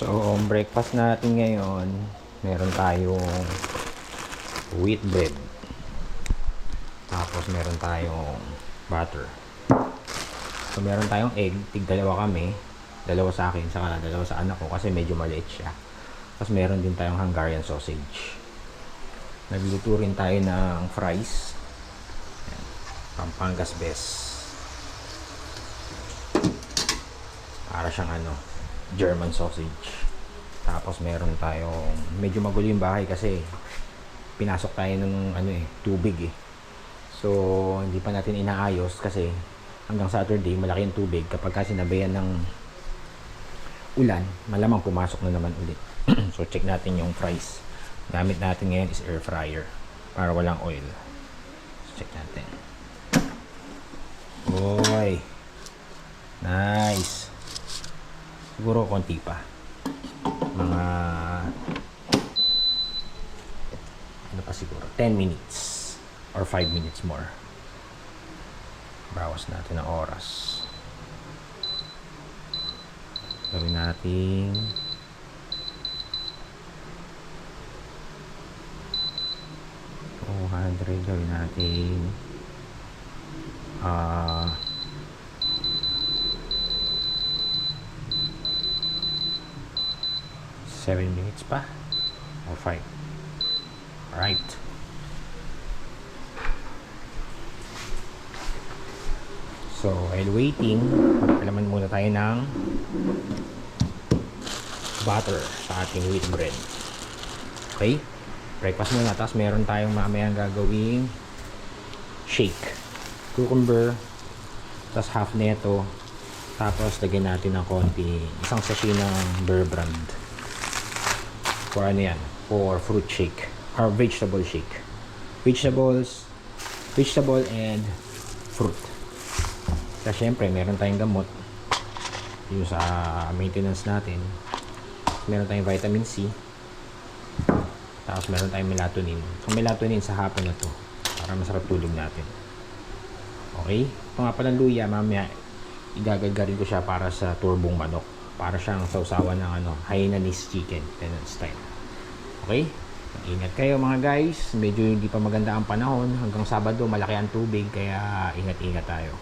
So, breakfast natin ngayon, meron tayong wheat bread. Tapos, meron tayong butter. So, meron tayong egg. Tig-dalawa kami. Dalawa sa akin, saka dalawa sa anak ko kasi medyo maliit siya. Tapos, meron din tayong Hungarian sausage. Nagluto rin tayo ng fries. Ayan. Pampangas best. Para siyang German sausage. Tapos meron tayong, medyo magulo yung bahay kasi pinasok tayo ng tubig eh. So hindi pa natin inaayos kasi hanggang Saturday malaki yung tubig. Kapag kasi sinabayan ng ulan, malamang pumasok na naman ulit. So check natin yung fries. Gamit natin ngayon is air fryer para walang oil. So, check natin. Oy, nice. Siguro konti pa. Mga pa siguro 10 minutes or 5 minutes more. Bawas natin ang oras. Gawin natin 200. Gawin natin 7 minutes pa or 5. Alright. So, while waiting, magpalaman muna tayo ng butter sa ating wheat bread. Okay? Breakfast muna. Tapos meron tayong mamayang gagawing shake. Cucumber. Tapos half neto. Tapos lagyan natin ng konti. Isang sachet ng Bear Brand. For for fruit shake or vegetable shake. Vegetable and fruit. Kasi syempre meron tayong gamot yung sa maintenance natin. Meron tayong vitamin C. Tapos meron tayong melatonin. So melatonin sa hapon na to para masarap tulog natin. Okay? Ito nga palang luya, mamaya igagagarin ko siya para sa turbong manok. Para siyang sausawan ng Hainanese chicken. Ganun style. Okay? Ingat kayo mga guys. Medyo hindi pa maganda ang panahon. Hanggang Sabado malaki ang tubig. Kaya ingat-ingat tayo.